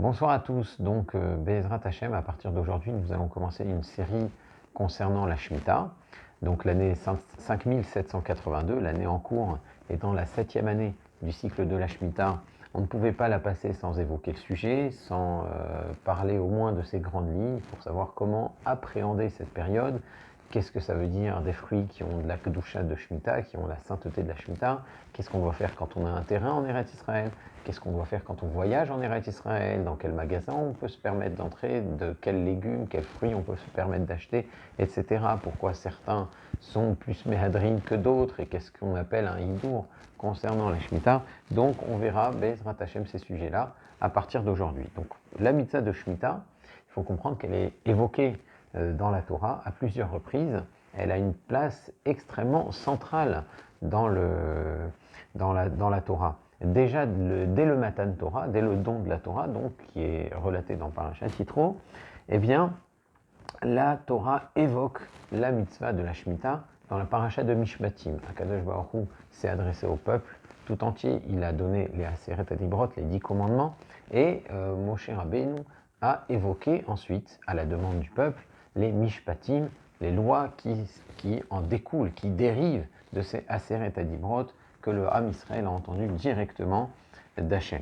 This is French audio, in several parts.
Bonsoir à tous, donc Be'ezrat Hashem, à partir d'aujourd'hui, nous allons commencer une série concernant la Shemitah. Donc l'année 5782, l'année en cours, étant la 7e année du cycle de la Shemitah, on ne pouvait pas la passer sans évoquer le sujet, sans parler au moins de ces grandes lignes, pour savoir comment appréhender cette période. Qu'est-ce que ça veut dire des fruits qui ont de la kedusha de Shemitah, qui ont la sainteté de la Shemitah? Qu'est-ce qu'on doit faire quand on a un terrain en Eretz Israël? Qu'est-ce qu'on doit faire quand on voyage en Eretz Israël? Dans quel magasin on peut se permettre d'entrer? De quels légumes, quels fruits on peut se permettre d'acheter, etc. Pourquoi certains sont plus méhadrin que d'autres? Et qu'est-ce qu'on appelle un hidour concernant la Shemitah? Donc on verra, Be'ezrat Hashem, ces sujets-là à partir d'aujourd'hui. Donc la mitzvah de Shemitah, il faut comprendre qu'elle est évoquée dans la Torah à plusieurs reprises. Elle a une place extrêmement centrale dans la Torah. Déjà, dès le Matan Torah, dès le don de la Torah, donc, qui est relaté dans Parashat Yitro, eh bien, la Torah évoque la mitzvah de la Shemitah dans la Parashat de Mishpatim. Akadosh Baruch Hu s'est adressé au peuple tout entier, il a donné les Aseret Adibrot, les 10 commandements, et Moshe Rabbeinu a évoqué ensuite, à la demande du peuple, les Mishpatim, les lois qui en découlent, qui dérivent de ces Aseret Adibrot que le Ham Israël a entendu directement d'Hachem.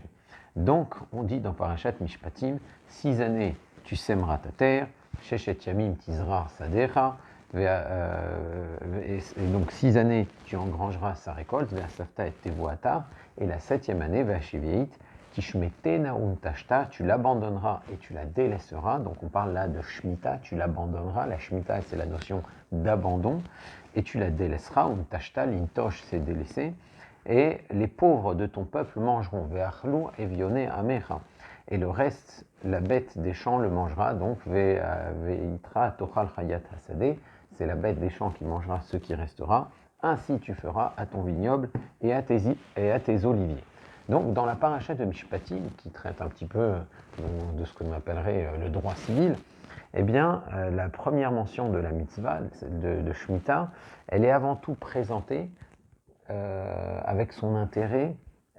Donc, on dit dans Parashat Mishpatim, 6 années tu sèmeras ta terre, Sheshet Yamim Tizrar Sadecha, et donc 6 années tu engrangeras sa récolte, Ve'asafta et Tevoata, et la 7e année, Ve'ashiveit, Tishmetena Untashta, tu l'abandonneras et tu la délaisseras. Donc on parle là de Shemitah, tu l'abandonneras. La Shemitah, c'est la notion d'abandon. Et tu la délaisseras. Untashta, l'intosh, c'est délaisser. Et les pauvres de ton peuple mangeront. Ve'achlu evioné amecha. Et le reste, la bête des champs le mangera. Donc ve'itra tochal chayat hasadeh. C'est la bête des champs qui mangera ce qui restera. Ainsi tu feras à ton vignoble et à tes oliviers. Donc, dans la paracha de Mishpatim, qui traite un petit peu de ce que l'on appellerait le droit civil, eh bien, la première mention de la mitzvah, de Shemitah, elle est avant tout présentée avec son intérêt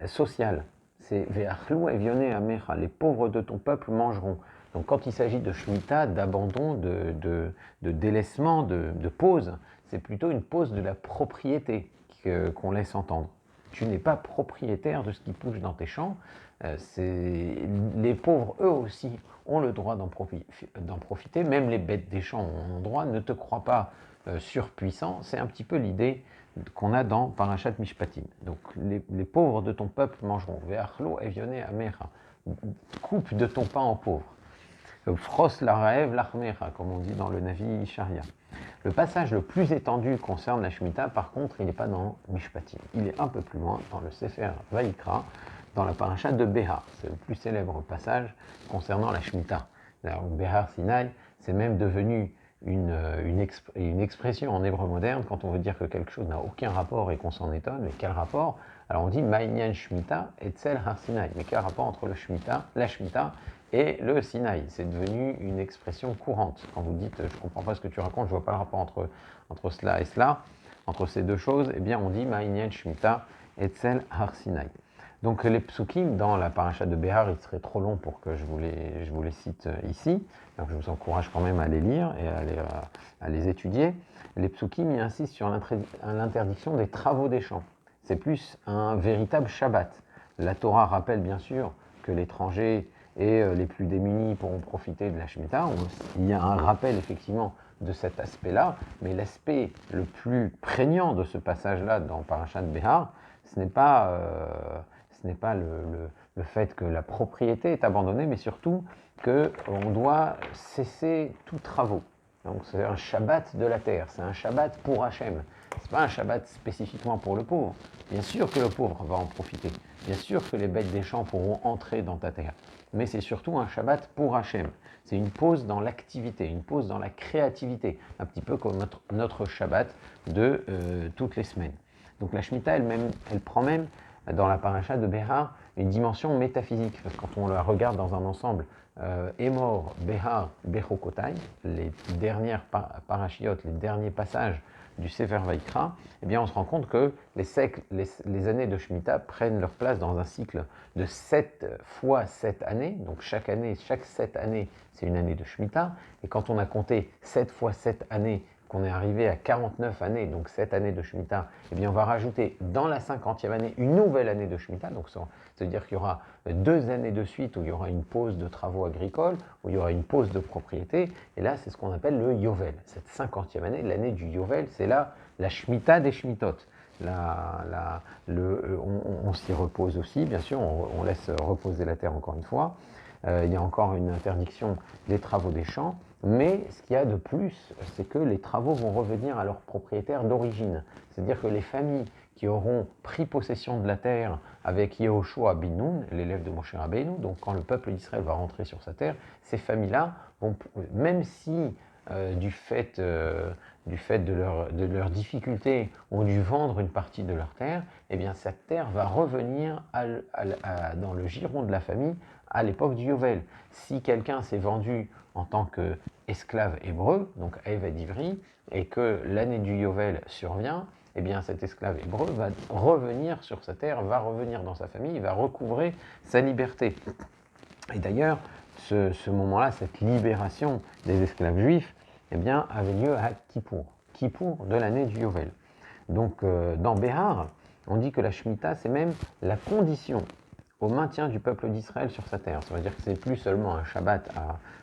social. C'est Ve'achlu evioné amecha, les pauvres de ton peuple mangeront. Donc, quand il s'agit de Shemitah, d'abandon, de délaissement, de pause, c'est plutôt une pause de la propriété qu'on laisse entendre. Tu n'es pas propriétaire de ce qui pousse dans tes champs. Les pauvres, eux aussi, ont le droit d'en profiter. Même les bêtes des champs ont un droit. Ne te crois pas surpuissant. C'est un petit peu l'idée qu'on a dans Parashat Mishpatim. Donc, les pauvres de ton peuple mangeront. Ve'achlo evioné amecha. Coupe de ton pain aux pauvres. Fros la raev lachmecha, comme on dit dans le Navi Sharia. Le passage le plus étendu concerne la Shemitah, par contre, il n'est pas dans Mishpatim. Il est un peu plus loin, dans le Sefer Vayikra, dans la paracha de Behar. C'est le plus célèbre passage concernant la Shemitah. D'ailleurs, Behar Sinai, c'est même devenu une expression en hébreu moderne quand on veut dire que quelque chose n'a aucun rapport et qu'on s'en étonne. Mais quel rapport? Alors on dit Ma'inyan Shemitah et Tzel Har Sinai. Mais quel rapport entre la Shemitah et le Sinaï? C'est devenu une expression courante. Quand vous dites « je ne comprends pas ce que tu racontes, je ne vois pas le rapport entre cela et cela », entre ces deux choses, eh bien on dit « Ma'inyan Shemitah et Tzel Har Sinai ». Donc les psukim dans la paracha de Behar, il serait trop long pour que je vous les cite ici. Donc je vous encourage quand même à les lire et à les étudier. Les psukim y insistent sur l'interdiction des travaux des champs. C'est plus un véritable Shabbat. La Torah rappelle bien sûr que l'étranger et les plus démunis pourront profiter de la Shemitah. Il y a un rappel effectivement de cet aspect-là, mais l'aspect le plus prégnant de ce passage-là dans Parashat Behar, ce n'est pas le fait que la propriété est abandonnée, mais surtout qu'on doit cesser tous travaux. Donc c'est un Shabbat de la terre, c'est un Shabbat pour Hachem. C'est pas un Shabbat spécifiquement pour le pauvre. Bien sûr que le pauvre va en profiter. Bien sûr que les bêtes des champs pourront entrer dans ta terre. Mais c'est surtout un Shabbat pour Hachem. C'est une pause dans l'activité, une pause dans la créativité. Un petit peu comme notre Shabbat de toutes les semaines. Donc la Shemitah elle prend même dans la paracha de Behar une dimension métaphysique. Parce que quand on la regarde dans un ensemble, Emor, Behar, Bechokotai, les dernières parachiotes, les derniers passages du Sefer Vaikra, eh bien on se rend compte que les années de Shemitah prennent leur place dans un cycle de 7 fois 7 années. Donc chaque 7 années, c'est une année de Shemitah. Et quand on a compté 7 fois 7 années, qu'on est arrivé à 49 années, donc 7 années de Shemitah, eh bien on va rajouter dans la 50e année une nouvelle année de Shemitah. Donc ça veut dire qu'il y aura 2 années de suite où il y aura une pause de travaux agricoles, où il y aura une pause de propriété. Et là, c'est ce qu'on appelle le Yovel. Cette 50e année, l'année du Yovel, c'est là la Shemitah des Shemitot. On s'y repose aussi, bien sûr, on laisse reposer la terre encore une fois. Il y a encore une interdiction des travaux des champs. Mais ce qu'il y a de plus, c'est que les travaux vont revenir à leurs propriétaires d'origine. C'est-à-dire que les familles qui auront pris possession de la terre avec Yehoshua bin Nun, l'élève de Moshe Rabbeinu, donc quand le peuple d'Israël va rentrer sur sa terre, ces familles-là, même si du fait de leurs difficultés, ont dû vendre une partie de leur terre, eh bien cette terre va revenir dans le giron de la famille à l'époque du Yovel. Si quelqu'un s'est vendu en tant qu'esclave hébreu, donc Eved Ivri, et que l'année du Yovel survient, eh bien cet esclave hébreu va revenir sur sa terre, va revenir dans sa famille, va recouvrer sa liberté. Et d'ailleurs, ce moment-là, cette libération des esclaves juifs, eh bien, avait lieu à Kippour de l'année du Yovel. Donc dans Béhar, on dit que la Shemitah, c'est même la condition au maintien du peuple d'Israël sur sa terre. Ça veut dire que c'est plus seulement un Shabbat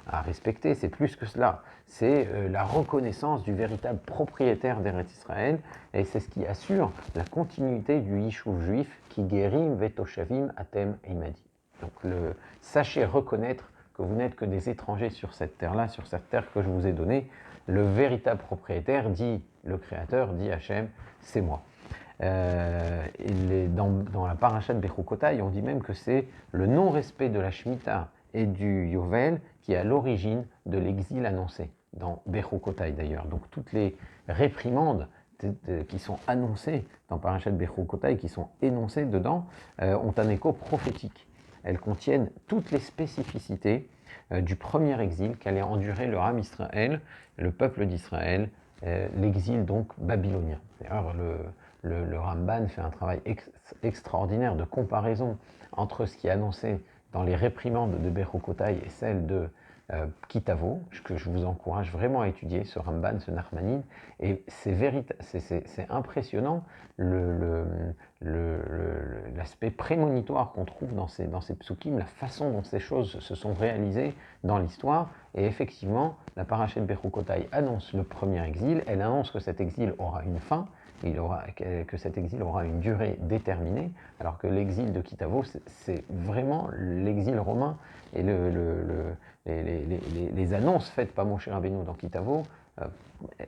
à respecter, c'est plus que cela. C'est la reconnaissance du véritable propriétaire d'Eretz Israël, et c'est ce qui assure la continuité du Yishuv juif qui guérim vetoshavim atem imadi. Donc sachez reconnaître que vous n'êtes que des étrangers sur cette terre-là, sur cette terre que je vous ai donnée. Le véritable propriétaire, dit le Créateur, dit Hachem, c'est moi. Dans la paracha de Bechukotai, on dit même que c'est le non-respect de la Shemitah et du Yovel qui est à l'origine de l'exil annoncé, dans Bechukotai d'ailleurs. Donc toutes les réprimandes qui sont annoncées dans paracha de Bechukotai, qui sont énoncées dedans, ont un écho prophétique. Elles contiennent toutes les spécificités du premier exil qu'allait endurer le Ram Israël, le peuple d'Israël, l'exil donc babylonien. D'ailleurs, le Ramban fait un travail extraordinaire de comparaison entre ce qui est annoncé dans les réprimandes de Bechukotai et celles de Kitavo, que je vous encourage vraiment à étudier, ce Ramban, ce Nachmanin, et c'est impressionnant l'aspect prémonitoire qu'on trouve dans ces psukim, la façon dont ces choses se sont réalisées dans l'histoire, et effectivement, la paracha de Bechukotai annonce le premier exil, elle annonce que cet exil aura une fin, que cet exil aura une durée déterminée, alors que l'exil de Kitavo, c'est vraiment l'exil romain, et les annonces faites par Moshe Rabbeinu dans Kitavo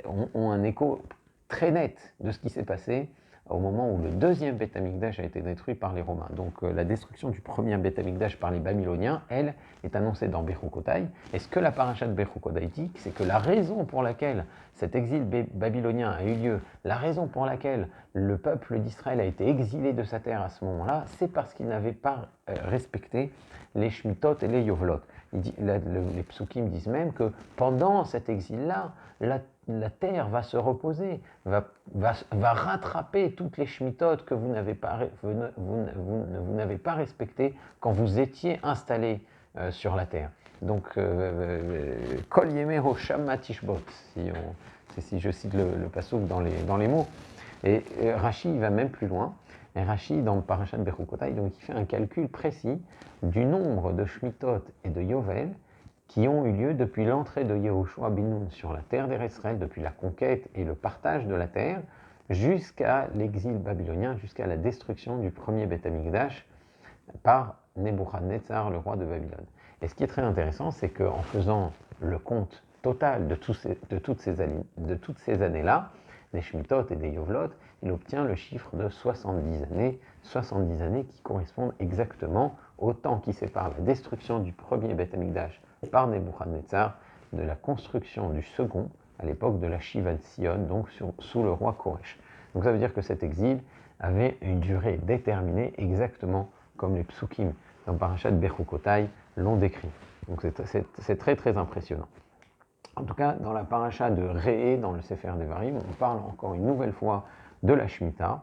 ont un écho très net de ce qui s'est passé au moment où le deuxième Beth Amikdash a été détruit par les Romains. Donc la destruction du premier Beth Amikdash par les Babyloniens, elle, est annoncée dans Bechukotai. Et ce que la paracha de Bechukotai dit, c'est que la raison pour laquelle cet exil babylonien a eu lieu, la raison pour laquelle le peuple d'Israël a été exilé de sa terre à ce moment-là, c'est parce qu'il n'avait pas respecté les Shmitot et les Yovlot. Les psukim disent même que pendant cet exil-là, la terre va se reposer, va rattraper toutes les shmitot que vous n'avez pas respectées quand vous étiez installés sur la terre. Donc, Kol Yemeho Shama Tishbot, si je cite le passouk dans les mots. Et Rashi va même plus loin. Et Rashi, dans le Parashat Bechukotai, donc il fait un calcul précis du nombre de shmitot et de yovel qui ont eu lieu depuis l'entrée de Yehoshua bin Nun sur la terre d'Israël, depuis la conquête et le partage de la terre, jusqu'à l'exil babylonien, jusqu'à la destruction du premier Beth Amikdash par Nebuchadnezzar, le roi de Babylone. Et ce qui est très intéressant, c'est qu'en faisant le compte total de toutes ces années-là, des Shmitot et des Yovlot, il obtient le chiffre de 70 années qui correspondent exactement au temps qui sépare la destruction du premier Beth Amikdash par Nebuchadnezzar de la construction du second à l'époque de la Shiva de Sion, donc sous le roi Koresh. Donc ça veut dire que cet exil avait une durée déterminée exactement comme les psukim dans Parashat Bechukotai l'ont décrit. Donc c'est très très impressionnant. En tout cas, dans la paracha de Réé, dans le Sefer Devarim, on parle encore une nouvelle fois de la Shemitah,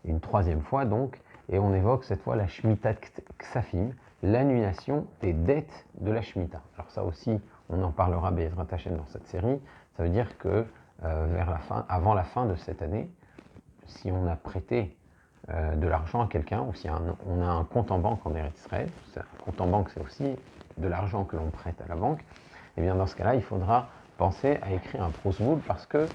une troisième fois donc, et on évoque cette fois la Shemitah Ksafim, l'annulation des dettes de la Shemitah. Alors ça aussi, on en parlera Be'ezrat Hashem dans cette série. Ça veut dire que avant la fin de cette année, si on a prêté de l'argent à quelqu'un, ou si on a un compte en banque en Eretz Israël, un compte en banque c'est aussi de l'argent que l'on prête à la banque, et bien dans ce cas-là, il faudra penser à écrire un prosboul parce que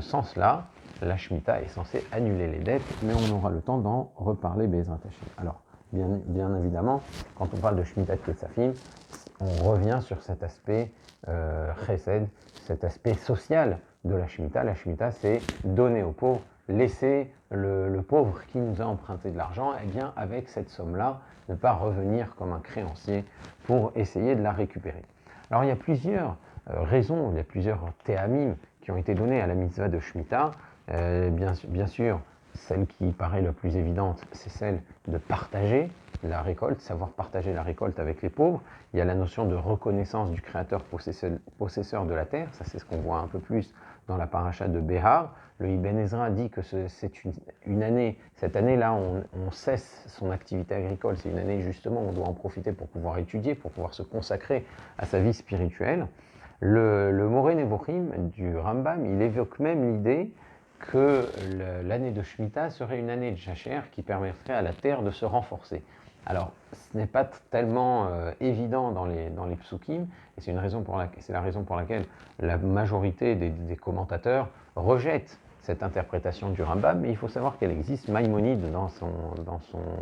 sans cela, la Shemitah est censée annuler les dettes, mais on aura le temps d'en reparler Be'ezrat Hashem. Alors, bien évidemment, quand on parle de Shemitah Ketsafim, on revient sur cet aspect chesed, cet aspect social de la Shemitah. La Shemitah, c'est donner aux pauvres, laisser le pauvre qui nous a emprunté de l'argent, et bien avec cette somme-là, ne pas revenir comme un créancier pour essayer de la récupérer. Alors il y a plusieurs raisons, il y a plusieurs théamim qui ont été donnés à la mitzvah de Shemitah. Bien sûr, celle qui paraît la plus évidente, c'est celle de partager la récolte, savoir partager la récolte avec les pauvres. Il y a la notion de reconnaissance du créateur possesseur de la terre, ça c'est ce qu'on voit un peu plus dans la paracha de Béhar. Le Ibn Ezra dit que c'est une année, cette année-là, on cesse son activité agricole, c'est une année justement où on doit en profiter pour pouvoir étudier, pour pouvoir se consacrer à sa vie spirituelle. Le Moreh Nevochim du Rambam, il évoque même l'idée que l'année de Shemitah serait une année de jachère qui permettrait à la terre de se renforcer. Alors, ce n'est pas tellement évident dans les psukim, et c'est la raison pour laquelle la majorité des commentateurs rejettent cette interprétation du Rambam, mais il faut savoir qu'elle existe. Maïmonide, dans son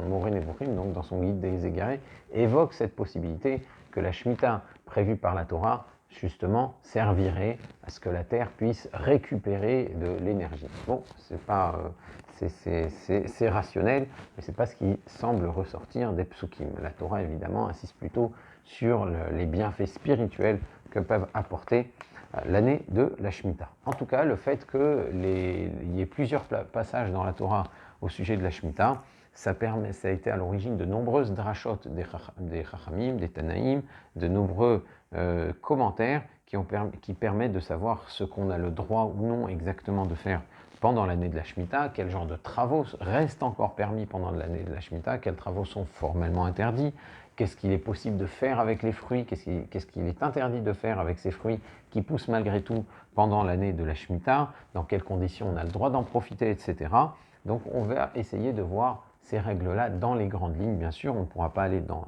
Moreh Nevochim, donc dans son guide des égarés, évoque cette possibilité que la Shemitah prévue par la Torah justement servirait à ce que la Terre puisse récupérer de l'énergie. Bon, c'est rationnel, mais ce n'est pas ce qui semble ressortir des psukim. La Torah, évidemment, insiste plutôt sur les bienfaits spirituels que peuvent apporter l'année de la Shemitah. En tout cas, le fait qu'il y ait plusieurs passages dans la Torah au sujet de la Shemitah, ça a été à l'origine de nombreuses drachot des Chachamim, des Tanaïm, de nombreux commentaires qui permettent de savoir ce qu'on a le droit ou non exactement de faire pendant l'année de la Shemitah, quel genre de travaux restent encore permis pendant l'année de la Shemitah, quels travaux sont formellement interdits, qu'est-ce qu'il est possible de faire avec les fruits, qu'est-ce qu'il est interdit de faire avec ces fruits qui poussent malgré tout pendant l'année de la Shemitah, dans quelles conditions on a le droit d'en profiter, etc. Donc on va essayer de voir ces règles-là dans les grandes lignes. Bien sûr, on ne pourra pas aller dans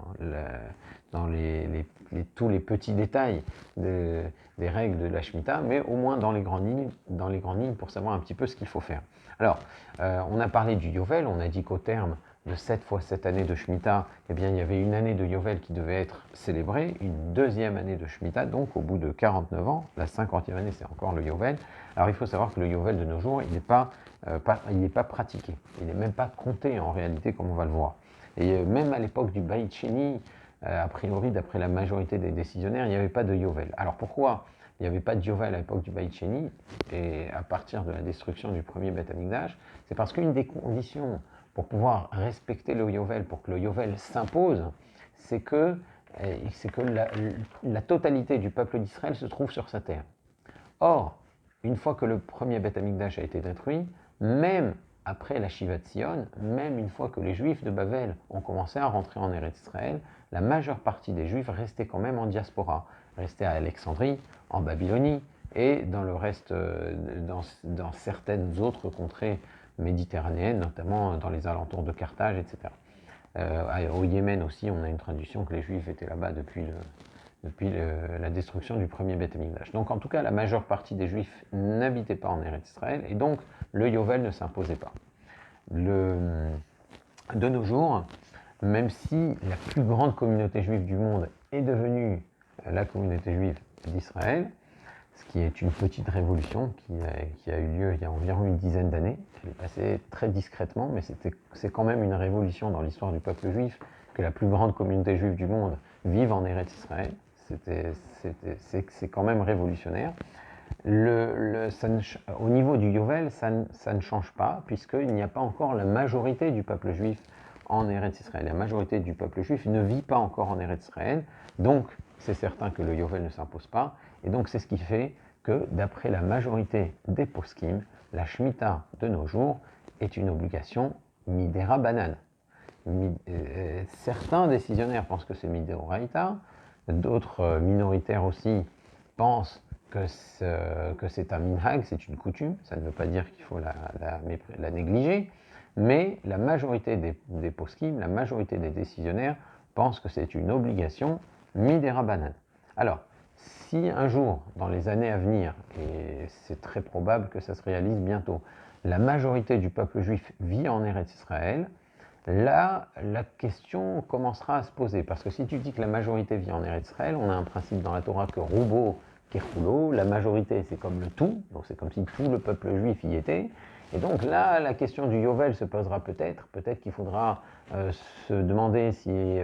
tous les petits détails des règles de la Shemitah, mais au moins dans les grandes lignes pour savoir un petit peu ce qu'il faut faire. Alors, on a parlé du Yovel, on a dit qu'au terme de 7 fois cette année de Shemitah, eh bien, il y avait une année de Yovel qui devait être célébrée, une deuxième année de Shemitah, donc au bout de 49 ans, la 50e année c'est encore le Yovel. Alors il faut savoir que le Yovel de nos jours, il n'est pas pratiqué, il n'est même pas compté en réalité comme on va le voir. Et même à l'époque du Beit Sheni, a priori d'après la majorité des décisionnaires, il n'y avait pas de Yovel. Alors pourquoi il n'y avait pas de Yovel à l'époque du Beit Sheni et à partir de la destruction du premier Beth Amikdash? C'est parce qu'une des conditions pour pouvoir respecter le Yovel, pour que le Yovel s'impose, c'est que la totalité du peuple d'Israël se trouve sur sa terre. Or, une fois que le premier Beth Amikdash a été détruit, même après la Shivat Sion, même une fois que les Juifs de Babel ont commencé à rentrer en Eretz Israël, la majeure partie des Juifs restaient quand même en diaspora, restaient à Alexandrie, en Babylonie et dans le reste, dans certaines autres contrées méditerranéennes, notamment dans les alentours de Carthage, etc. Au Yémen aussi, on a une tradition que les Juifs étaient là-bas depuis la destruction du premier Beth Amikdash. Donc en tout cas, la majeure partie des Juifs n'habitaient pas en Eretz Israël, et donc le Yovel ne s'imposait pas. De nos jours, même si la plus grande communauté juive du monde est devenue la communauté juive d'Israël, ce qui est une petite révolution qui a eu lieu il y a environ une dizaine d'années. Elle est passée très discrètement, mais c'est quand même une révolution dans l'histoire du peuple juif que la plus grande communauté juive du monde vive en Eretz Israël. C'est quand même révolutionnaire. Au niveau du Yovel, ça ne change pas, puisqu'il n'y a pas encore la majorité du peuple juif en Eretz Israël. La majorité du peuple juif ne vit pas encore en Eretz Israël, donc c'est certain que le Yovel ne s'impose pas. Et donc c'est ce qui fait que, d'après la majorité des poskim, la Shemitah de nos jours est une obligation midera banane. Certains décisionnaires pensent que c'est midéoraïta, d'autres minoritaires aussi pensent que c'est un minhag, c'est une coutume, ça ne veut pas dire qu'il faut la négliger, mais la majorité des poskim, la majorité des décisionnaires pensent que c'est une obligation midera banane. Alors, si un jour, dans les années à venir, et c'est très probable que ça se réalise bientôt, la majorité du peuple juif vit en Eretz Israël, là, la question commencera à se poser. Parce que si tu dis que la majorité vit en Eretz Israël, on a un principe dans la Torah que Roubo, Kechulo, la majorité c'est comme le tout, donc c'est comme si tout le peuple juif y était. Et donc là, la question du Yovel se posera peut-être. Peut-être qu'il faudra se demander si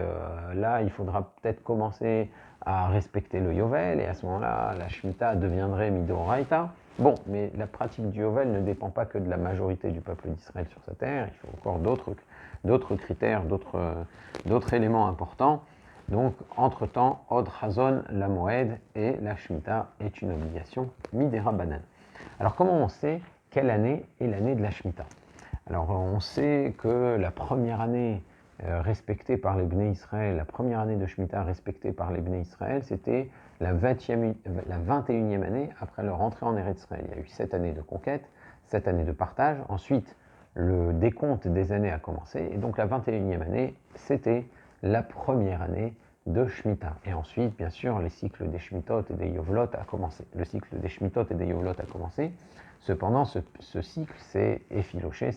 là, il faudra peut-être commencer à respecter le Yovel, et à ce moment-là, la Shemitah deviendrait Midoraita. Bon, mais la pratique du Yovel ne dépend pas que de la majorité du peuple d'Israël sur sa terre, il faut encore d'autres critères, d'autres éléments importants. Donc, entre-temps, Od Hazon, la Moed et la Shemitah est une obligation Midera Banan. Alors, comment on sait quelle année est l'année de la Shemitah? Alors, on sait que la première année respectée par les Bnei Israël, la première année de Shemitah respectée par les Bnei Israël, c'était la 21e année après leur entrée en Eretz Israël. Il y a eu 7 années de conquête, 7 années de partage. Ensuite, le décompte des années a commencé. Et donc, la 21e année, c'était la première année de Shemitah. Et ensuite, bien sûr, les cycles des Shemitot et des Yovlot a commencé. Le cycle des Shemitot et des Yovlot a commencé. Cependant, ce cycle s'est effiloché,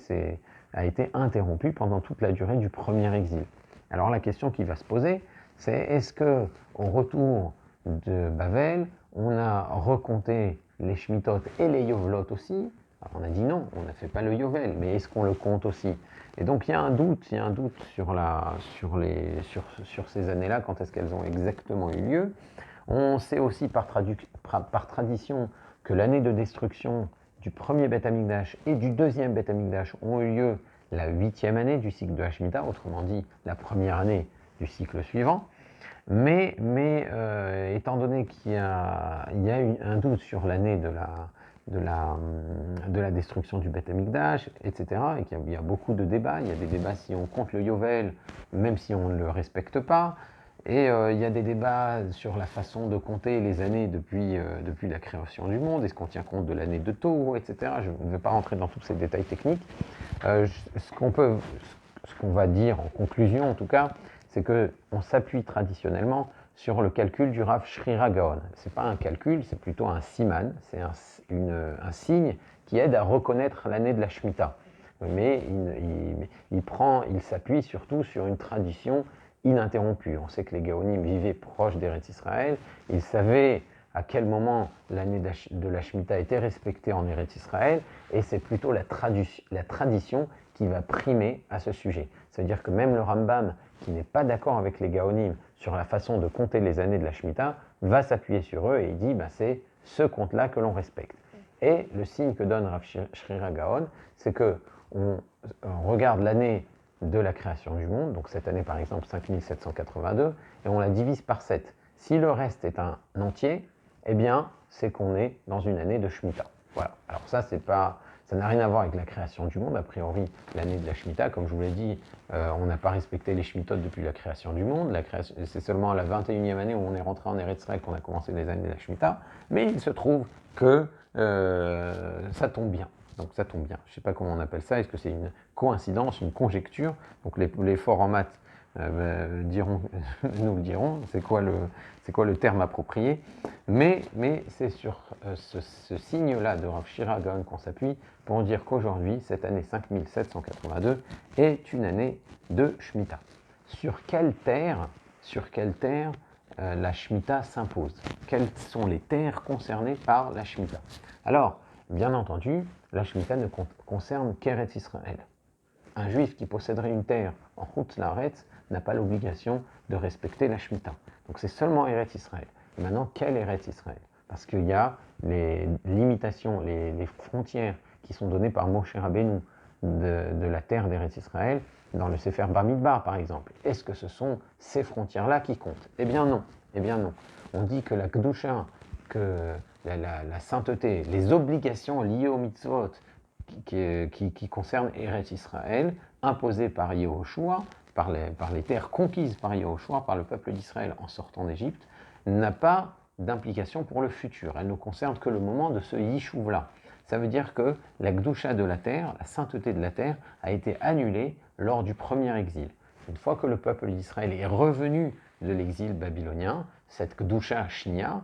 a été interrompu pendant toute la durée du premier exil. Alors la question qui va se poser, c'est est-ce que au retour de Bavel, on a recompté les Shemitot et les Yovlot aussi? Alors on a dit non, on n'a fait pas le Yovel, mais est-ce qu'on le compte aussi? Et donc il y a un doute sur ces années-là, quand est-ce qu'elles ont exactement eu lieu. On sait aussi par tradition que l'année de destruction du premier Beth Amikdash et du deuxième Beth Amikdash ont eu lieu la 8e année du cycle de la Shemitah, autrement dit la première année du cycle suivant. Mais étant donné qu'il y a un doute sur l'année de la destruction du Beth Amikdash, etc., et qu'il y a beaucoup de débats, il y a des débats si on compte le Yovel, même si on ne le respecte pas, et il y a des débats sur la façon de compter les années depuis la création du monde, est-ce qu'on tient compte de l'année de Tau, etc. Je ne vais pas rentrer dans tous ces détails techniques. Ce qu'on va dire en conclusion en tout cas, c'est qu'on s'appuie traditionnellement sur le calcul du Rav Shrira Gaon. Ce n'est pas un calcul, c'est plutôt un siman, c'est un signe qui aide à reconnaître l'année de la Shemitah. Mais il s'appuie surtout sur une tradition ininterrompue. On sait que les Gaonim vivaient proches d'Eretz Israël, ils savaient à quel moment l'année de la Shemitah était respectée en Eretz Israël, et c'est plutôt la tradition qui va primer à ce sujet. Ça veut dire que même le Rambam, qui n'est pas d'accord avec les Gaonim sur la façon de compter les années de la Shemitah, va s'appuyer sur eux et il dit c'est ce compte-là que l'on respecte. Et le signe que donne Rav Shrira Gaon, c'est que on regarde l'année de la création du monde, donc cette année par exemple 5782, et on la divise par 7. Si le reste est un entier, eh bien c'est qu'on est dans une année de Shemitah. Voilà. Alors ça n'a rien à voir avec la création du monde. A priori, l'année de la Shemitah, comme je vous l'ai dit, on n'a pas respecté les Shemitot depuis la création du monde. C'est seulement à la 21e année où on est rentré en Eretz Israël qu'on a commencé les années de la Shemitah. Mais il se trouve que ça tombe bien. Donc ça tombe bien. Je ne sais pas comment on appelle ça. Est-ce que c'est une coïncidence, une conjecture? Donc les forts en maths nous le diront. C'est quoi le terme approprié? Mais c'est sur ce signe-là de Rav Shrira Gaon qu'on s'appuie pour dire qu'aujourd'hui, cette année 5782 est une année de Shemitah. Sur quelle terre la Shemitah s'impose? Quelles sont les terres concernées par la Shemitah? Alors, bien entendu, la Shemitah ne concerne qu'Eretz Israël. Un juif qui posséderait une terre en Chutz La'aretz n'a pas l'obligation de respecter la Shemitah. Donc c'est seulement Eretz Israël. Et maintenant, quel Eretz Israël? Parce qu'il y a les limitations, les frontières qui sont données par Moshe Rabbeinu de la terre d'Eretz Israël, dans le Sefer Bamidbar par exemple. Est-ce que ce sont ces frontières-là qui comptent? Eh bien non. Eh bien non. On dit que la Kedusha, que la sainteté, les obligations liées aux mitzvot qui concernent Eretz Israël, imposées par Yehoshua, par les terres conquises par Yehoshua, par le peuple d'Israël en sortant d'Égypte, n'a pas d'implication pour le futur. Elle ne concerne que le moment de ce Yishuv-là. Ça veut dire que la Gdusha de la terre, la sainteté de la terre, a été annulée lors du premier exil. Une fois que le peuple d'Israël est revenu de l'exil babylonien, cette Gdusha Shnia,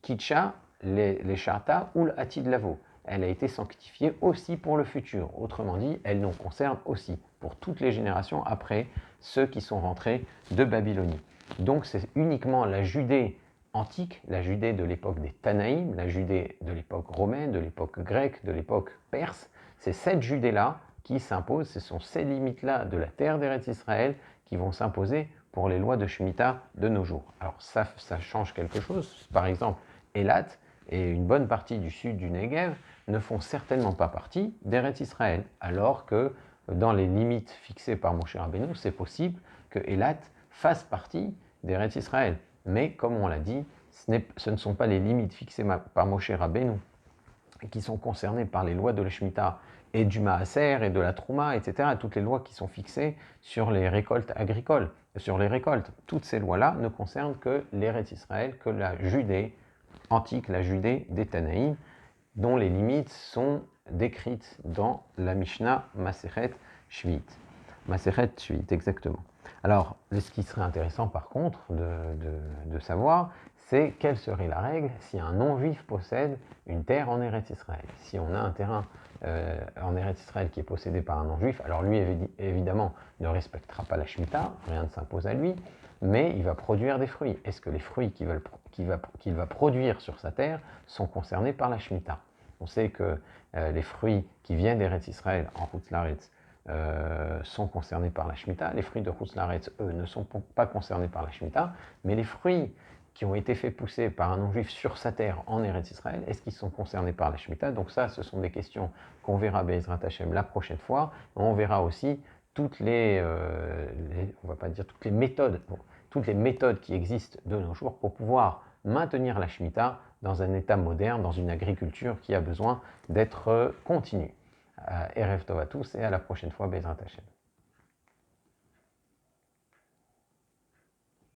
Kitcha, les Sharta ou l'Atid Lavo, elle a été sanctifiée aussi pour le futur. Autrement dit, elle nous concerne aussi pour toutes les générations après ceux qui sont rentrés de Babylonie. Donc c'est uniquement la Judée antique, la Judée de l'époque des Tanaïm, la Judée de l'époque romaine, de l'époque grecque, de l'époque perse, c'est cette Judée-là qui s'impose, ce sont ces limites-là de la terre d'Eretz Israël qui vont s'imposer pour les lois de Shemitah de nos jours. Alors ça change quelque chose, par exemple, Elat et une bonne partie du sud du Negev ne font certainement pas partie d'Eretz Israël, alors que dans les limites fixées par Moshe Rabbeinu, c'est possible que Elat fasse partie d'Eretz Israël. Mais comme on l'a dit, ce ne sont pas les limites fixées par Moshe Rabbeinu qui sont concernées par les lois de la Shemitah et du Maaser et de la Trouma, etc. Toutes les lois qui sont fixées sur les récoltes agricoles, sur les récoltes. Toutes ces lois-là ne concernent que l'Eretz Israël, que la Judée antique, la Judée des Tanaïm, dont les limites sont décrites dans la Mishnah Masechet Shvit. Masechet Shvit, exactement. Alors, ce qui serait intéressant par contre de savoir, c'est quelle serait la règle si un non-juif possède une terre en Eretz Israël. Si on a un terrain en Eretz Israël qui est possédé par un non-juif, alors lui évidemment ne respectera pas la Shemitah, rien ne s'impose à lui, mais il va produire des fruits. Est-ce que les fruits qu'il va produire sur sa terre sont concernés par la Shemitah? On sait que les fruits qui viennent d'Eretz Israël en Chutz La'aretz sont concernés par la Shemitah. Les fruits de Chutz La'aretz, eux, ne sont pas concernés par la Shemitah, mais les fruits qui ont été faits pousser par un non-juif sur sa terre en Eretz Israël, est-ce qu'ils sont concernés par la Shemitah? Donc ça, ce sont des questions qu'on verra Be'ezrat Hashem la prochaine fois. On verra aussi toutes on va pas dire toutes les méthodes, toutes les méthodes qui existent de nos jours pour pouvoir maintenir la Shemitah dans un état moderne, dans une agriculture qui a besoin d'être continue. Erev Tov à tous et à la prochaine fois, Be'ezrat Hashem.